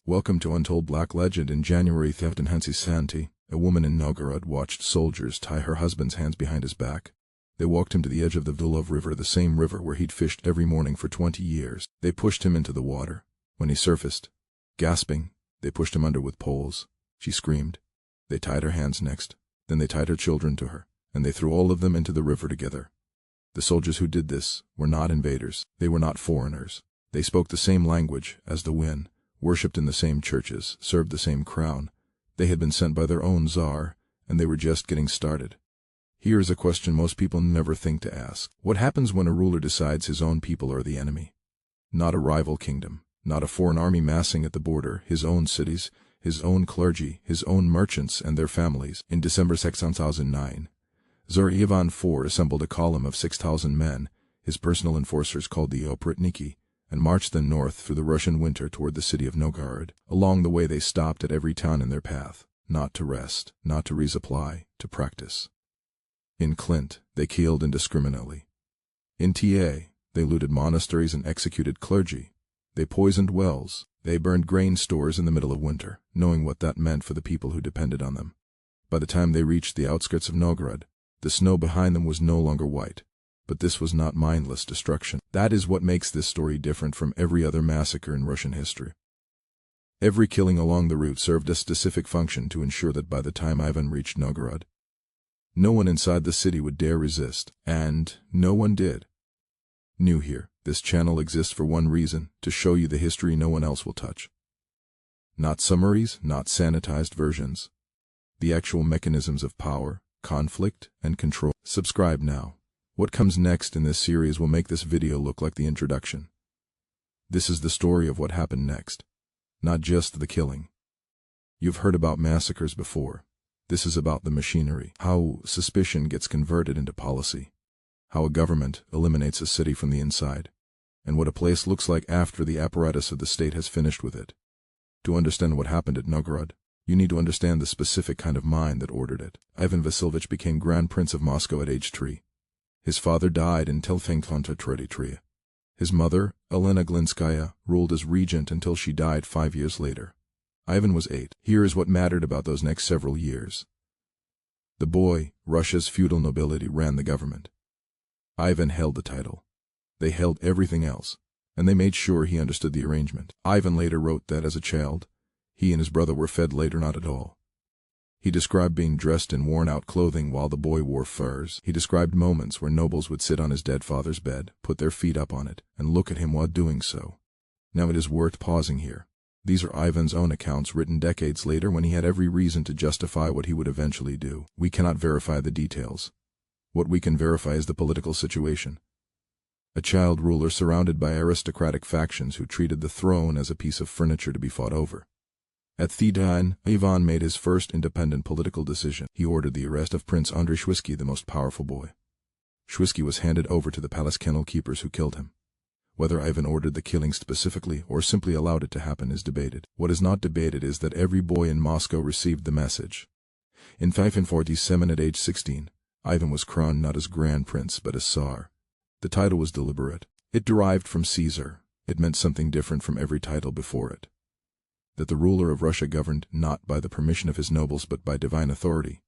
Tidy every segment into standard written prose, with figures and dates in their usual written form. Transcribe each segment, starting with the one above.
Welcome to Untold Black Legend. In January, theft in Santi, a woman in Novgorod watched soldiers tie her husband's hands behind his back. They walked him to the edge of the Vilov River, the same river where he'd fished every morning for 20 years. They pushed him into the water. When he surfaced, gasping, they pushed him under with poles. She screamed. They tied her hands next. Then they tied her children to her, and they threw all of them into the river together. The soldiers who did this were not invaders. They were not foreigners. They spoke the same language as the Win, worshipped in the same churches, served the same crown. They had been sent by their own Tsar, and they were just getting started. Here is a question most people never think to ask. What happens when a ruler decides his own people are the enemy? Not a rival kingdom, not a foreign army massing at the border, his own cities, his own clergy, his own merchants and their families. In December 2009, Tsar Ivan IV assembled a column of 6,000 men, his personal enforcers called the Oprichniki, and marched them north through the Russian winter toward the city of Novgorod. Along the way they stopped at every town in their path, not to rest, not to resupply, to practice. In Clint, they killed indiscriminately. In Ta, they looted monasteries and executed clergy. They poisoned wells. They burned grain stores in the middle of winter, knowing what that meant for the people who depended on them. By the time they reached the outskirts of Novgorod, the snow behind them was no longer white. But this was not mindless destruction. That is what makes this story different from every other massacre in Russian history. Every killing along the route served a specific function to ensure that by the time Ivan reached Novgorod, no one inside the city would dare resist, and no one did. New here, this channel exists for one reason, to show you the history no one else will touch. Not summaries, not sanitized versions. The actual mechanisms of power, conflict, and control. Subscribe now. What comes next in this series will make this video look like the introduction. This is the story of what happened next, not just the killing. You've heard about massacres before. This is about the machinery, how suspicion gets converted into policy, how a government eliminates a city from the inside, and what a place looks like after the apparatus of the state has finished with it. To understand what happened at Novgorod, you need to understand the specific kind of mind that ordered it. Ivan Vasilyevich became Grand Prince of Moscow at age 3. His father died in 1933. His mother, Elena Glinskaya, ruled as regent until she died 5 years later. Ivan was 8. Here is what mattered about those next several years. The boy, Russia's feudal nobility, ran the government. Ivan held the title. They held everything else, and they made sure he understood the arrangement. Ivan later wrote that as a child, he and his brother were fed later not at all. He described being dressed in worn-out clothing while the boy wore furs. He described moments where nobles would sit on his dead father's bed, put their feet up on it, and look at him while doing so. Now it is worth pausing here. These are Ivan's own accounts written decades later when he had every reason to justify what he would eventually do. We cannot verify the details. What we can verify is the political situation. A child ruler surrounded by aristocratic factions who treated the throne as a piece of furniture to be fought over. At Thedan, Ivan made his first independent political decision. He ordered the arrest of Prince Andrei Shwisky, the most powerful boy. Shwisky was handed over to the palace kennel keepers who killed him. Whether Ivan ordered the killing specifically or simply allowed it to happen is debated. What is not debated is that every boy in Moscow received the message. In 1547, at age 16, Ivan was crowned not as Grand Prince but as Tsar. The title was deliberate. It derived from Caesar. It meant something different from every title before it. That the ruler of Russia governed not by the permission of his nobles but by divine authority.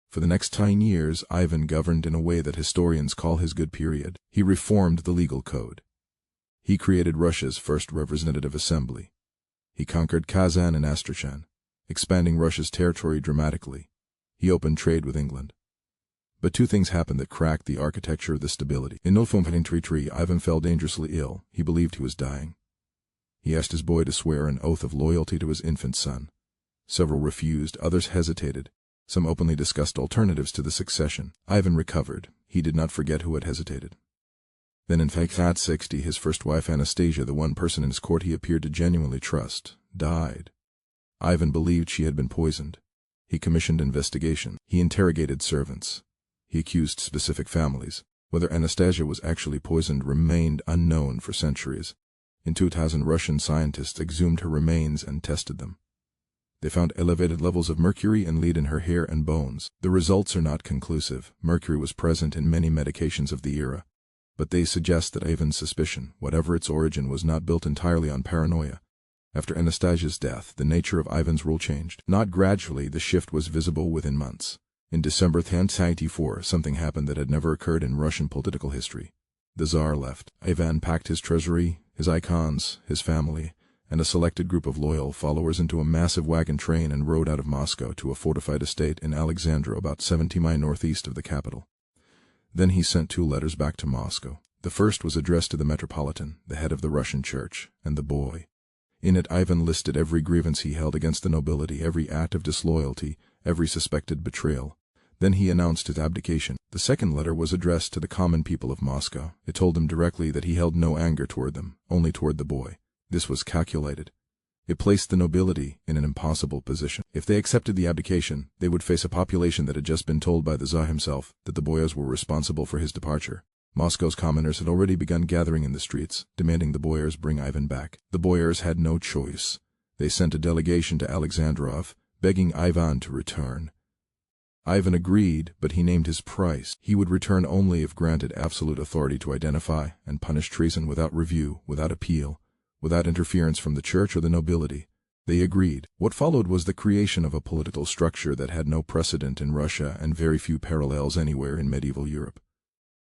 For the next 10 years, Ivan governed in a way that historians call his good period. He reformed the legal code. He created Russia's first representative assembly. He conquered Kazan and Astrakhan, expanding Russia's territory dramatically. He opened trade with England. But two things happened that cracked the architecture of the stability. In 1933, Ivan fell dangerously ill. He believed he was dying. He asked his boy to swear an oath of loyalty to his infant son. Several refused, others hesitated. Some openly discussed alternatives to the succession. Ivan recovered. He did not forget who had hesitated. Then in 1960, his first wife Anastasia, the one person in his court he appeared to genuinely trust, died. Ivan believed she had been poisoned. He commissioned investigation. He interrogated servants. He accused specific families. Whether Anastasia was actually poisoned remained unknown for centuries. In 2000, Russian scientists exhumed her remains and tested them. They found elevated levels of mercury and lead in her hair and bones. The results are not conclusive. Mercury was present in many medications of the era, but they suggest that Ivan's suspicion, whatever its origin, was not built entirely on paranoia. After Anastasia's death, the nature of Ivan's rule changed. Not gradually, the shift was visible within months. In December 1094, something happened that had never occurred in Russian political history. The Tsar left. Ivan packed his treasury, his icons, his family, and a selected group of loyal followers into a massive wagon train and rode out of Moscow to a fortified estate in Alexandria about 70 miles northeast of the capital. Then he sent 2 letters back to Moscow. The first was addressed to the Metropolitan, the head of the Russian Church, and the boy. In it, Ivan listed every grievance he held against the nobility, every act of disloyalty, every suspected betrayal. Then he announced his abdication. The second letter was addressed to the common people of Moscow. It told them directly that he held no anger toward them, only toward the boy. This was calculated. It placed the nobility in an impossible position. If they accepted the abdication, they would face a population that had just been told by the Tsar himself that the boyars were responsible for his departure. Moscow's commoners had already begun gathering in the streets, demanding the boyars bring Ivan back. The boyars had no choice. They sent a delegation to Alexandrov, begging Ivan to return. Ivan agreed, but he named his price. He would return only if granted absolute authority to identify and punish treason without review, without appeal, without interference from the church or the nobility. They agreed. What followed was the creation of a political structure that had no precedent in Russia and very few parallels anywhere in medieval Europe.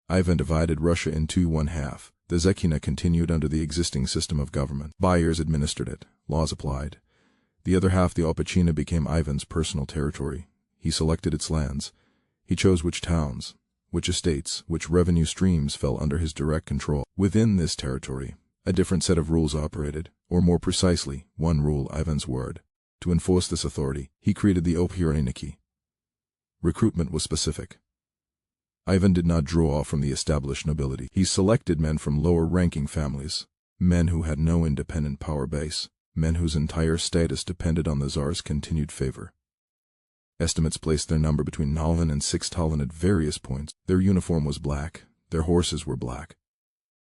Ivan divided Russia into 1/2. The Zekina continued under the existing system of government. Boyars administered it. Laws applied. The other half, the Oprichniki, became Ivan's personal territory. He selected its lands. He chose which towns, which estates, which revenue streams fell under his direct control. Within this territory, a different set of rules operated, or more precisely, one rule, Ivan's word. To enforce this authority, he created the Oprichniki. Recruitment was specific. Ivan did not draw from the established nobility. He selected men from lower-ranking families, men who had no independent power base, men whose entire status depended on the Tsar's continued favor. Estimates placed their number between 9 and 6,000 at various points. Their uniform was black. Their horses were black.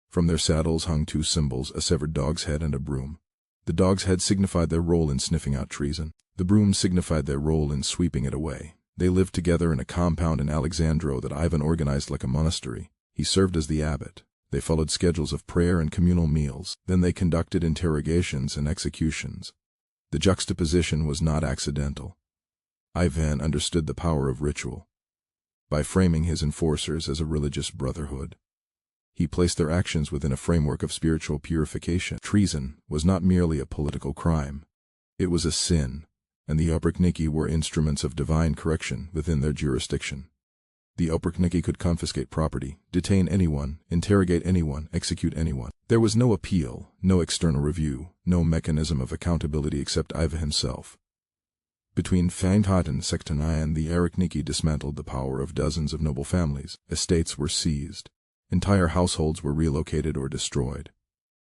From their saddles hung 2 symbols, a severed dog's head and a broom. The dog's head signified their role in sniffing out treason. The broom signified their role in sweeping it away. They lived together in a compound in Alexandria that Ivan organized like a monastery. He served as the abbot. They followed schedules of prayer and communal meals. Then they conducted interrogations and executions. The juxtaposition was not accidental. Ivan understood the power of ritual. By framing his enforcers as a religious brotherhood, he placed their actions within a framework of spiritual purification. Treason was not merely a political crime. It was a sin, and the Oprichniki were instruments of divine correction within their jurisdiction. The Oprichniki could confiscate property, detain anyone, interrogate anyone, execute anyone. There was no appeal, no external review, no mechanism of accountability except Ivan himself. Between Fanghat and Sekhtanayan, the Oprichniki dismantled the power of dozens of noble families. Estates were seized. Entire households were relocated or destroyed.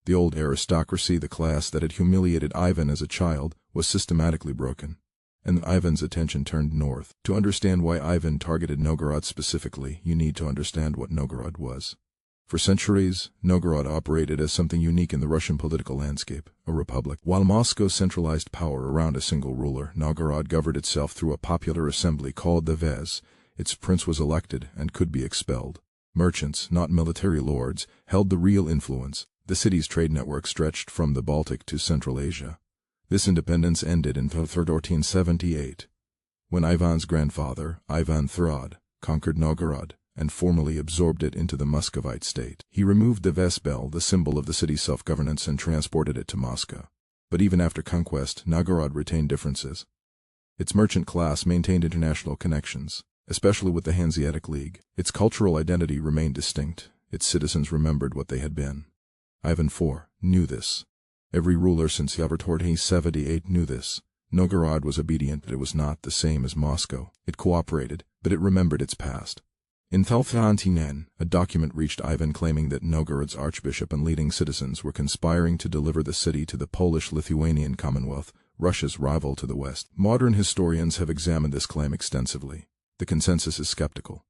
The old aristocracy, the class that had humiliated Ivan as a child, was systematically broken, and Ivan's attention turned north. To understand why Ivan targeted Novgorod specifically, you need to understand what Novgorod was. For centuries, Novgorod operated as something unique in the Russian political landscape, a republic. While Moscow centralized power around a single ruler, Novgorod governed itself through a popular assembly called the Vez. Its prince was elected and could be expelled. Merchants, not military lords, held the real influence. The city's trade network stretched from the Baltic to Central Asia. This independence ended in 1378, when Ivan's grandfather, Ivan III, conquered Novgorod and formally absorbed it into the Muscovite state. He removed the Vespel, the symbol of the city's self-governance, and transported it to Moscow. But even after conquest, Novgorod retained differences. Its merchant class maintained international connections, especially with the Hanseatic League. Its cultural identity remained distinct. Its citizens remembered what they had been. Ivan IV knew this. Every ruler since 1378 knew this. Novgorod was obedient, but it was not the same as Moscow. It cooperated, but it remembered its past. In 1399, a document reached Ivan claiming that Novgorod's archbishop and leading citizens were conspiring to deliver the city to the Polish-Lithuanian Commonwealth, Russia's rival to the west. Modern historians have examined this claim extensively. The consensus is skeptical.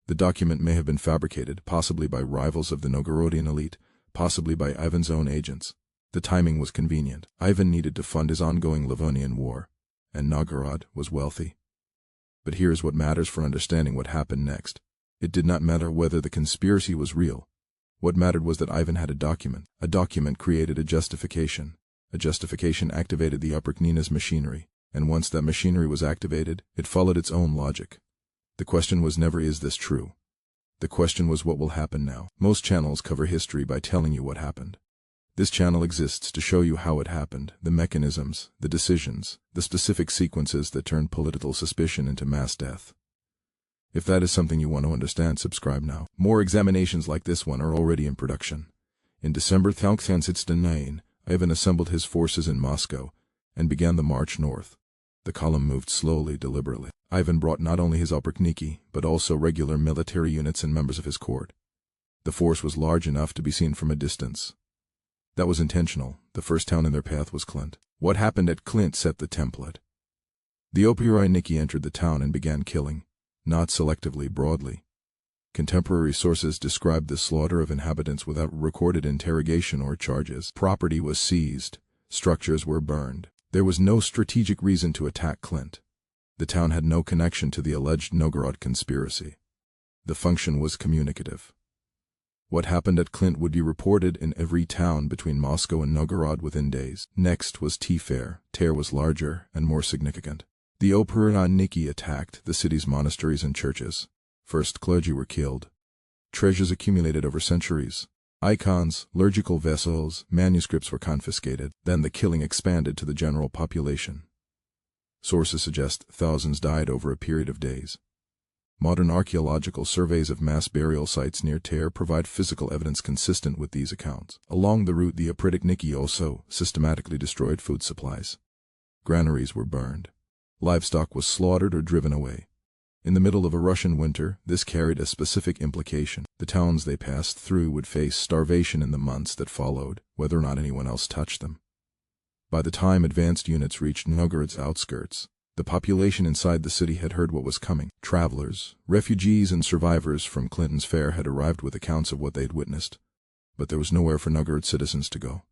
The document may have been fabricated, possibly by rivals of the Novgorodian elite, possibly by Ivan's own agents. The timing was convenient. Ivan needed to fund his ongoing Livonian war, and Novgorod was wealthy. But here's what matters for understanding what happened next. It did not matter whether the conspiracy was real. What mattered was that Ivan had a document. A document created a justification. A justification activated the Oprichnina's machinery, and once that machinery was activated, it followed its own logic. The question was never, is this true? The question was, what will happen now? Most channels cover history by telling you what happened. This channel exists to show you how it happened, the mechanisms, the decisions, the specific sequences that turn political suspicion into mass death. If that is something you want to understand, subscribe now. More examinations like this one are already in production. In December 1969, Ivan assembled his forces in Moscow and began the march north. The column moved slowly, deliberately. Ivan brought not only his Oprichniki, but also regular military units and members of his court. The force was large enough to be seen from a distance. That was intentional. The first town in their path was Clint. What happened at Clint set the template. The Oprichniki entered the town and began killing, not selectively, broadly. Contemporary sources described the slaughter of inhabitants without recorded interrogation or charges. Property was seized. Structures were burned. There was no strategic reason to attack Clint. The town had no connection to the alleged Novgorod conspiracy. The function was communicative. What happened at Clint would be reported in every town between Moscow and Novgorod within days. Next was T-Fair. Tear was larger and more significant. The Oprichniki attacked the city's monasteries and churches. First, clergy were killed. Treasures accumulated over centuries. Icons, liturgical vessels, manuscripts were confiscated. Then the killing expanded to the general population. Sources suggest thousands died over a period of days. Modern archaeological surveys of mass burial sites near Tear provide physical evidence consistent with these accounts. Along the route, the Oprichniki also systematically destroyed food supplies. Granaries were burned. Livestock was slaughtered or driven away. In the middle of a Russian winter, this carried a specific implication. The towns they passed through would face starvation in the months that followed, whether or not anyone else touched them. By the time advanced units reached Novgorod's outskirts, the population inside the city had heard what was coming. Travelers, refugees, and survivors from Clinton's fair had arrived with accounts of what they'd witnessed, but there was nowhere for Novgorod citizens to go.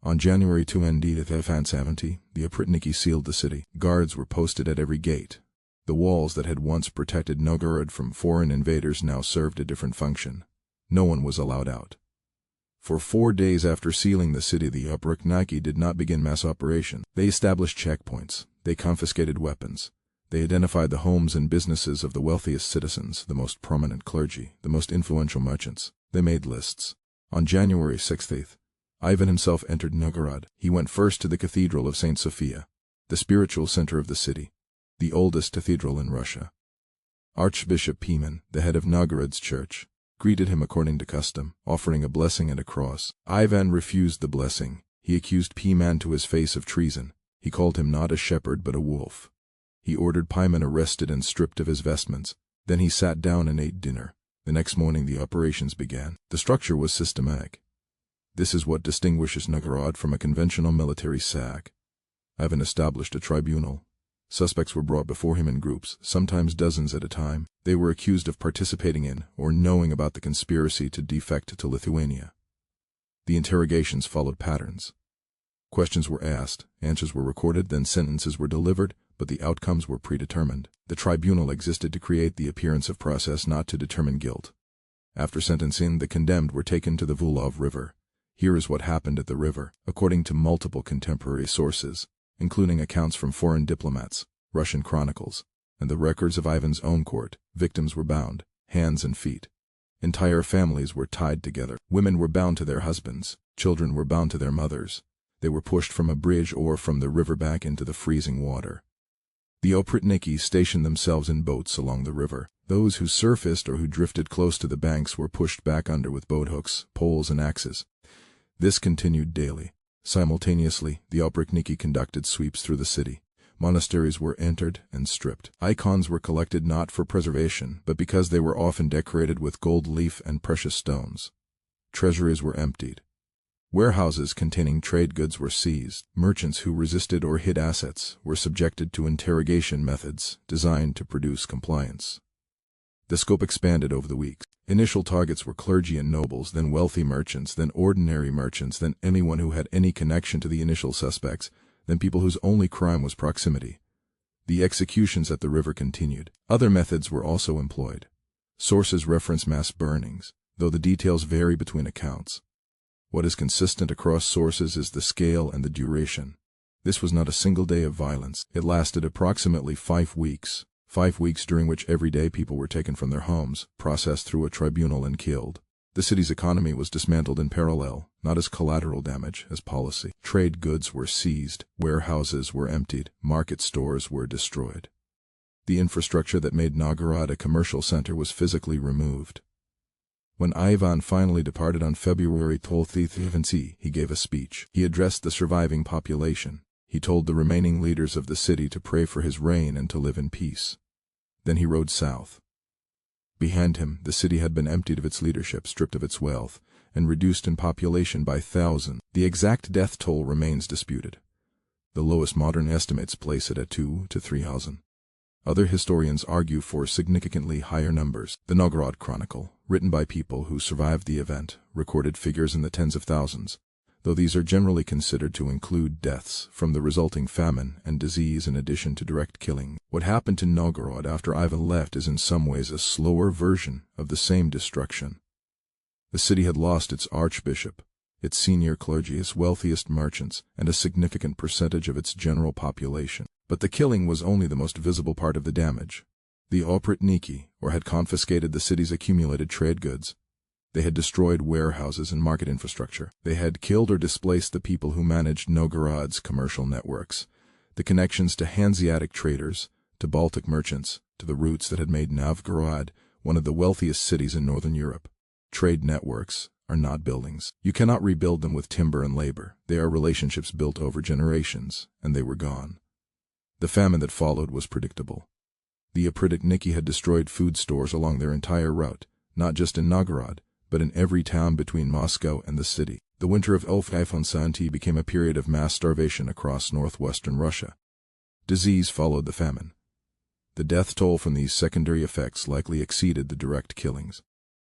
On January 2, 1970, the Oprichniki sealed the city. Guards were posted at every gate. The walls that had once protected Novgorod from foreign invaders now served a different function. No one was allowed out. For 4 days after sealing the city, the Oprichniki did not begin mass operations. They established checkpoints. They confiscated weapons. They identified the homes and businesses of the wealthiest citizens, the most prominent clergy, the most influential merchants. They made lists. On January 6th, Ivan himself entered Novgorod. He went first to the Cathedral of St. Sophia, the spiritual center of the city, the oldest cathedral in Russia. Archbishop Pimen, the head of Novgorod's church, greeted him according to custom, offering a blessing and a cross. Ivan refused the blessing. He accused Pimen to his face of treason. He called him not a shepherd but a wolf. He ordered Pimen arrested and stripped of his vestments. Then he sat down and ate dinner. The next morning the operations began. The structure was systematic. This is what distinguishes Novgorod from a conventional military sack. Ivan established a tribunal. Suspects were brought before him in groups, sometimes dozens at a time. They were accused of participating in or knowing about the conspiracy to defect to Lithuania. The interrogations followed patterns. Questions were asked, answers were recorded, then sentences were delivered, but the outcomes were predetermined. The tribunal existed to create the appearance of process, not to determine guilt. After sentencing, the condemned were taken to the Vulov River. Here is what happened at the river, according to multiple contemporary sources, including accounts from foreign diplomats, Russian chronicles, and the records of Ivan's own court. Victims were bound, hands and feet. Entire families were tied together. Women were bound to their husbands. Children were bound to their mothers. They were pushed from a bridge or from the river back into the freezing water. The Oprichniki stationed themselves in boats along the river. Those who surfaced or who drifted close to the banks were pushed back under with boat hooks, poles, and axes. This continued daily. Simultaneously, the Oprichniki conducted sweeps through the city. Monasteries were entered and stripped. Icons were collected not for preservation, but because they were often decorated with gold leaf and precious stones. Treasuries were emptied. Warehouses containing trade goods were seized. Merchants who resisted or hid assets were subjected to interrogation methods designed to produce compliance. The scope expanded over the weeks. Initial targets were clergy and nobles, then wealthy merchants, then ordinary merchants, then anyone who had any connection to the initial suspects, then people whose only crime was proximity. The executions at the river continued. Other methods were also employed. Sources reference mass burnings, though the details vary between accounts. What is consistent across sources is the scale and the duration. This was not a single day of violence. It lasted approximately 5 weeks. 5 weeks during which every day people were taken from their homes, processed through a tribunal and killed. The city's economy was dismantled in parallel, not as collateral damage, as policy. Trade goods were seized, warehouses were emptied, market stores were destroyed. The infrastructure that made Novgorod a commercial center was physically removed. When Ivan finally departed on February 12th, he gave a speech. He addressed the surviving population. He told the remaining leaders of the city to pray for his reign and to live in peace. Then he rode south. Behind him, the city had been emptied of its leadership, stripped of its wealth, and reduced in population by thousands. The exact death toll remains disputed. The lowest modern estimates place it at 2,000 to 3,000. Other historians argue for significantly higher numbers. The Novgorod Chronicle, written by people who survived the event, recorded figures in the tens of thousands, though these are generally considered to include deaths from the resulting famine and disease in addition to direct killing. What happened to Novgorod after Ivan left is in some ways a slower version of the same destruction. The city had lost its archbishop, its senior clergy, its wealthiest merchants, and a significant percentage of its general population. But the killing was only the most visible part of the damage. The Oprichniki, had confiscated the city's accumulated trade goods. They had destroyed warehouses and market infrastructure. They had killed or displaced the people who managed Novgorod's commercial networks, the connections to Hanseatic traders, to Baltic merchants, to the routes that had made Novgorod one of the wealthiest cities in Northern Europe. Trade networks are not buildings. You cannot rebuild them with timber and labor. They are relationships built over generations, and they were gone. The famine that followed was predictable. The Oprichniki had destroyed food stores along their entire route, not just in Novgorod, but in every town between Moscow and the city. The winter of 1270 became a period of mass starvation across northwestern Russia. Disease followed the famine. The death toll from these secondary effects likely exceeded the direct killings.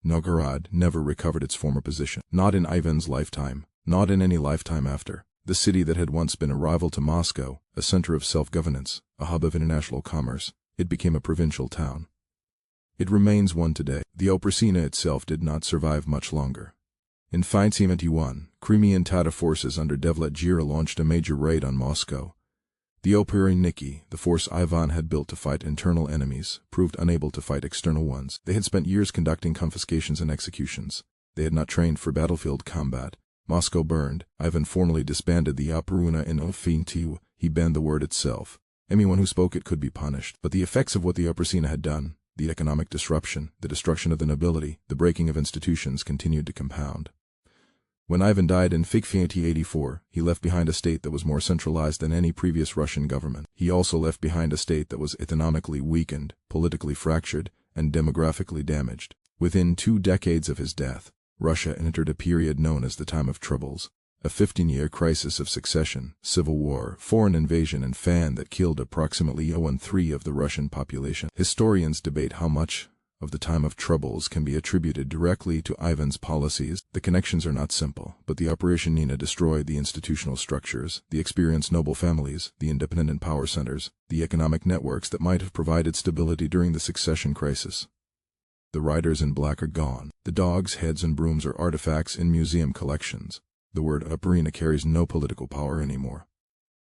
Novgorod never recovered its former position, not in Ivan's lifetime, not in any lifetime after. The city that had once been a rival to Moscow, a center of self-governance, a hub of international commerce, it became a provincial town. It remains one today. The Oprichniki itself did not survive much longer. In 1571, Crimean Tatar forces under Devlet Gira launched a major raid on Moscow. The Oprichniki, the force Ivan had built to fight internal enemies, proved unable to fight external ones. They had spent years conducting confiscations and executions. They had not trained for battlefield combat. Moscow burned. Ivan formally disbanded the Oprichniki in 1592. He banned the word itself. Anyone who spoke it could be punished. But the effects of what the Oprichniki had done, the economic disruption, the destruction of the nobility, the breaking of institutions, continued to compound. When Ivan died in 1584, he left behind a state that was more centralized than any previous Russian government. He also left behind a state that was economically weakened, politically fractured, and demographically damaged. Within 2 decades of his death, Russia entered a period known as the Time of Troubles, a 15-year crisis of succession, civil war, foreign invasion, and famine that killed approximately 1/3 of the Russian population. Historians debate how much of the Time of Troubles can be attributed directly to Ivan's policies. The connections are not simple, but the Oprichniki destroyed the institutional structures, the experienced noble families, the independent power centers, the economic networks that might have provided stability during the succession crisis. The riders in black are gone. The dogs' heads and brooms are artifacts in museum collections. The word Oprichniki carries no political power anymore.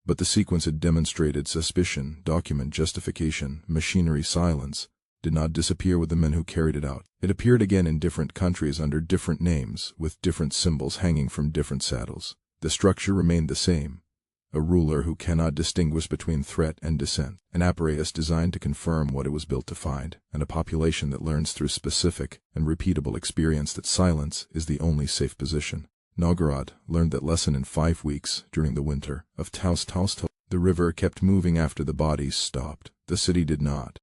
But the sequence had demonstrated suspicion, document, justification, machinery, silence, did not disappear with the men who carried it out. It appeared again in different countries under different names, with different symbols hanging from different saddles. The structure remained the same. A ruler who cannot distinguish between threat and dissent, an apparatus designed to confirm what it was built to find, and a population that learns through specific and repeatable experience that silence is the only safe position. Novgorod learned that lesson in 5 weeks during the winter of Taust. The river kept moving after the bodies stopped. The city did not.